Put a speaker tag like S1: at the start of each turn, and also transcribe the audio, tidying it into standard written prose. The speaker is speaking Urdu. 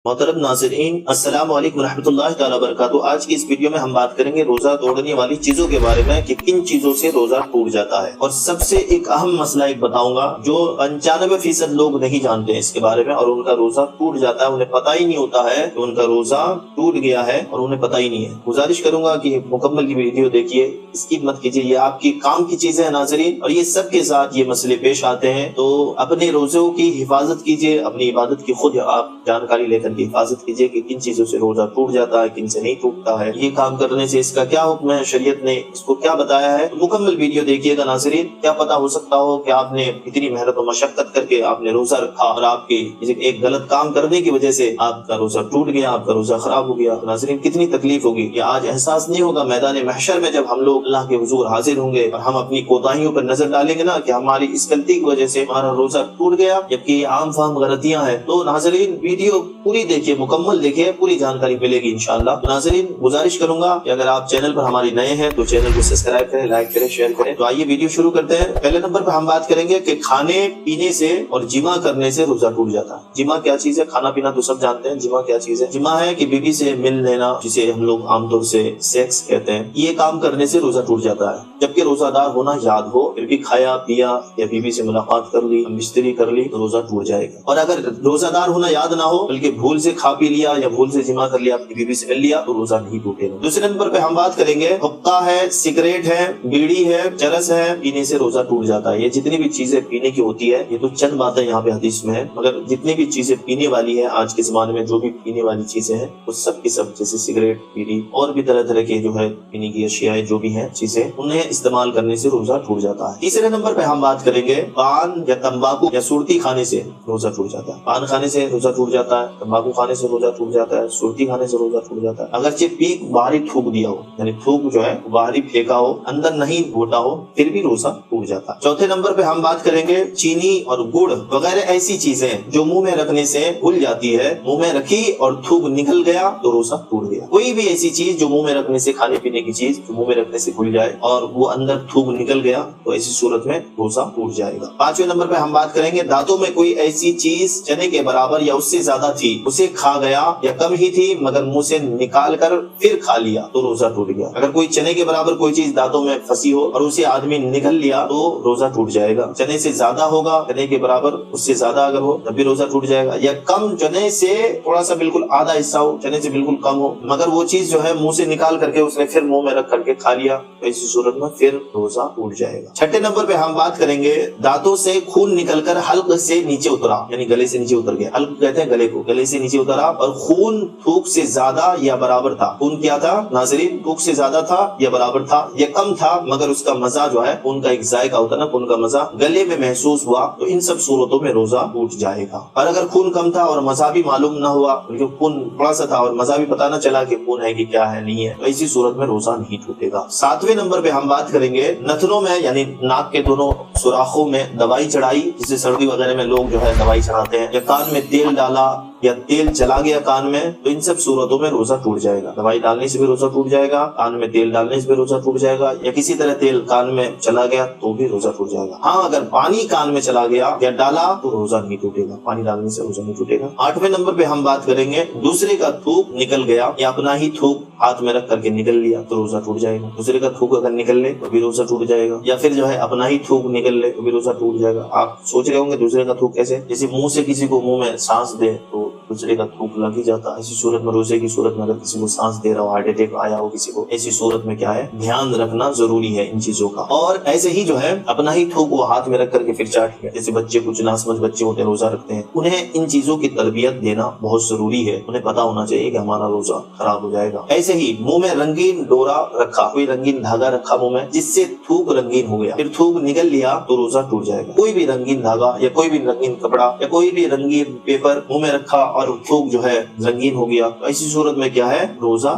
S1: محترم ناظرین، السلام علیکم ورحمۃ اللہ تعالیٰ وبرکاتہ۔ آج کی اس ویڈیو میں ہم بات کریں گے روزہ توڑنے والی چیزوں کے بارے میں کہ کن چیزوں سے روزہ ٹوٹ جاتا ہے، اور سب سے ایک اہم مسئلہ ایک بتاؤں گا جو 95% لوگ نہیں جانتے ہیں اس کے بارے میں، اور ان کا روزہ ٹوٹ جاتا ہے، انہیں پتہ ہی نہیں ہوتا ہے کہ ان کا روزہ ٹوٹ گیا ہے اور انہیں پتہ ہی نہیں ہے۔ گزارش کروں گا کہ مکمل کی ویڈیو دیکھیے، اسکپ مت کیجیے، یہ آپ کی کام کی چیزیں ہیں ناظرین، اور یہ سب کے ساتھ یہ مسئلے پیش آتے ہیں، تو اپنے روزوں کی حفاظت کیجیے، اپنی عبادت کی خود آپ جانکاری لے کر کے حفاظت کیجیے کہ کن چیزوں سے روزہ ٹوٹ جاتا ہے، کن سے نہیں ٹوٹتا ہے، یہ کام کرنے سے اس کا کیا حکم ہے، شریعت نے اس کو کیا بتایا ہے۔ مکمل ویڈیو دیکھیے گا ناظرین، کیا پتا ہو سکتا ہو کہ آپ نے اتنی محنت و مشقت کر کے آپ نے روزہ رکھا اور آپ کی ایک غلط کام کرنے کی وجہ سے آپ کا روزہ ٹوٹ گیا، آپ کا روزہ خراب ہو گیا۔ ناظرین کتنی تکلیف ہوگی، یہ آج احساس نہیں ہوگا میدان محشر میں جب ہم لوگ اللہ کے حضور حاضر ہوں گے اور ہم اپنی کوتاہیوں پر نظر ڈالیں گے نا کہ ہماری اس غلطی کی وجہ سے ہمارا روزہ ٹوٹ گیا، جبکہ یہ عام فہم غلطیاں ہیں۔ تو ناظرین ویڈیو پوری دیکھیے، مکمل دیکھیے، پوری جانکاری ملے گی انشاءاللہ۔ ناظرین گزارش کروں گا کہ اگر آپ چینل پر ہماری نئے ہیں تو چینل کو سبسکرائب کریں، لائک کریں، شیئر کریں۔ تو آئیے ویڈیو شروع کرتے ہیں۔ پہلے نمبر پہ ہم بات کریں گے کہ کھانے پینے سے اور جمع کرنے سے روزہ ٹوٹ جاتا ہے۔ جمع کیا چیز ہے؟ کھانا پینا تو سب جانتے ہیں، جمع کیا چیز ہے؟ جمع ہے کہ بیوی سے مل لینا، جسے ہم لوگ عام طور سے سیکس کہتے ہیں، یہ کام کرنے سے روزہ ٹوٹ جاتا ہے۔ جبکہ روزہ دار ہونا یاد ہو، پھر بھی کھایا پیا یا بیوی سے ملاقات کر لی، مستری کر لی، تو روزہ ٹوٹ جائے گا۔ اور اگر روزہ دار ہونا یاد نہ ہو بلکہ بھول سے کھا پی لیا یا بھول سے جمع کر لیا، اپنی بیوی سے مل لیا، تو روزہ نہیں ٹوٹے گا۔ دوسرے نمبر پہ ہم بات کریں گے حقہ ہے، سگریٹ ہے، بیڑی ہے، چرس ہے، پینے سے روزہ ٹوٹ جاتا ہے۔ یہ جتنی بھی چیزیں پینے کی ہوتی ہے، یہ تو چند باتیں یہاں پہ حدیث میں ہے، مگر جتنی بھی چیزیں پینے والی ہیں آج کے زمانے میں، جو بھی پینے والی چیزیں ہیں وہ سب کی سب، جیسے سگریٹ، بیڑی اور بھی طرح طرح کے جو ہے پینے کی اشیاء جو بھی ہیں چیزیں، انہیں استعمال کرنے سے روزہ ٹوٹ جاتا ہے۔ تیسرے نمبر پہ ہم بات کریں گے پان یا تمباکو یا سرتی کھانے سے روزہ ٹوٹ جاتا ہے۔ پان کھانے سے روزہ ٹوٹ جاتا ہے، تمباکو کھانے سے روزہ ٹوٹ جاتا ہے، سرتی کھانے سے روزہ ٹوٹ جاتا ہے۔ اگرچہ پیک باہری تھوک دیا ہو، یعنی تھوک جو ہے باہری پھینکا ہو، اندر نہیں گھوٹا ہو، پھر بھی روزہ ٹوٹ جاتا ہے۔ چوتھے نمبر پہ ہم بات کریں گے چینی اور گڑ وغیرہ ایسی چیزیں جو منہ میں رکھنے سے گھل جاتی ہے، منہ میں رکھی اور تھوک نکل گیا تو روزہ ٹوٹ گیا۔ کوئی بھی ایسی چیز جو منہ میں رکھنے سے، کھانے پینے کی چیز جو منہ میں رکھنے سے گھل جائے اور وہ اندر تھوک نکل گیا تو ایسی صورت میں روزہ ٹوٹ جائے گا۔ پانچویں نمبر پہ ہم بات کریں گے دانتوں میں کوئی ایسی چیز چنے کے برابر یا اس سے زیادہ تھی، اسے کھا گیا، یا کم ہی تھی مگر منہ سے نکال کر پھر کھا لیا تو روزہ ٹوٹ گیا۔ اگر کوئی چنے کے برابر کوئی چیز دانتوں میں پھنسی ہو اور اسے آدمی نگل لیا تو روزہ ٹوٹ جائے گا۔ چنے سے زیادہ ہوگا، چنے کے برابر اس سے زیادہ اگر ہو تب بھی روزہ ٹوٹ جائے گا، یا کم چنے سے تھوڑا سا بالکل آدھا حصہ ہو، چنے سے بالکل کم ہو مگر وہ چیز جو ہے منہ سے نکال کر کے اس نے پھر منہ میں رکھ کر کے کھا لیا تو ایسی صورت میں پھر روزہ ٹوٹ جائے گا۔ چھٹے نمبر پہ ہم بات کریں گے دانتوں سے خون نکل کر حلق سے نیچے اترا، یعنی گلے سے نیچے اتر گیا۔ حلق کہتے ہیں گلے کو، گلے سے نیچے اترا اور خون تھوک سے زیادہ یا برابر تھا۔ خون کیا تھا ناظرین؟ تھوک سے زیادہ تھا یا برابر تھا یا کم تھا مگر اس کا مزہ جو ہے، خون کا ایک ذائقہ ہوتا ہے نا، خون کا مزہ گلے میں محسوس ہوا تو ان سب صورتوں میں روزہ ٹوٹ جائے گا۔ اور اگر خون کم تھا اور مزہ بھی معلوم نہ ہوا، بلکہ خون تھوڑا سا تھا اور مزہ بھی پتہ نہ چلا کہ خون ہے کہ کیا ہے نہیں ہے، تو ایسی صورت میں روزہ نہیں ٹوٹے گا۔ ساتویں نمبر پہ ہم بات کریں گے نتنوں میں، یعنی ناک کے دونوں سوراخوں میں دوائی چڑھائی، جسے سردی وغیرہ میں لوگ جو ہے دوائی چڑھاتے ہیں، یا کان میں تیل ڈالا یا تیل چلا گیا کان میں، تو ان سب صورتوں میں روزہ ٹوٹ جائے گا۔ دوائی ڈالنے سے بھی روزہ ٹوٹ جائے گا، کان میں تیل ڈالنے سے بھی روزہ ٹوٹ جائے گا، یا کسی طرح تیل کان میں چلا گیا تو بھی روزہ ٹوٹ جائے گا۔ ہاں اگر پانی کان میں چلا گیا یا ڈالا تو روزہ نہیں ٹوٹے گا، پانی ڈالنے سے روزہ نہیں ٹوٹے گا۔ آٹھویں نمبر پہ ہم بات کریں گے دوسرے کا تھوک نکل گیا یا اپنا ہی تھوک ہاتھ میں رکھ کر کے نکل لیا تو روزہ ٹوٹ جائے گا۔ دوسرے کا تھوک اگر نکل لے تو بھی روزہ ٹوٹ جائے گا، یا پھر جو ہے اپنا ہی تھوک نکل لے تو بھی روزہ ٹوٹ جائے گا۔ آپ سوچ رہے ہوں گے دوسرے کا تھوک کیسے؟ جیسے منہ سے کسی کو منہ میں سانس دے تو دوسرے کا تھوک لگ ہی جاتا ہے۔ ایسی صورت میں روزے کی صورت میں اگر کسی کو سانس دے رہا ہو، ہارٹ اٹیک آیا ہو کسی کو، ایسی صورت میں کیا ہے، دھیان رکھنا ضروری ہے ان چیزوں کا۔ اور ایسے ہی جو ہے اپنا ہی تھوک وہ ہاتھ میں رکھ کر کے پھر چاٹ لیا، جیسے بچے کچھ ناسمجھ بچے ہوتے ہیں روزہ رکھتے ہیں، انہیں ان چیزوں کی تربیت دینا بہت ضروری ہے، انہیں پتا ہونا چاہیے کہ ہمارا روزہ خراب ہو جائے گا۔ ایسے ہی منہ میں رنگین ڈورا رکھا، کوئی رنگین دھاگا رکھا منہ میں جس سے تھوک رنگین ہو گیا، پھر تھوک نکل لیا تو روزہ ٹوٹ جائے گا۔ کوئی بھی رنگین دھاگا یا کوئی بھی رنگین کپڑا یا کوئی بھی رنگین پیپر منہ میں رکھا اور تھوک جو ہے رنگین ہو گیا، ایسی صورت میں کیا ہے، روزہ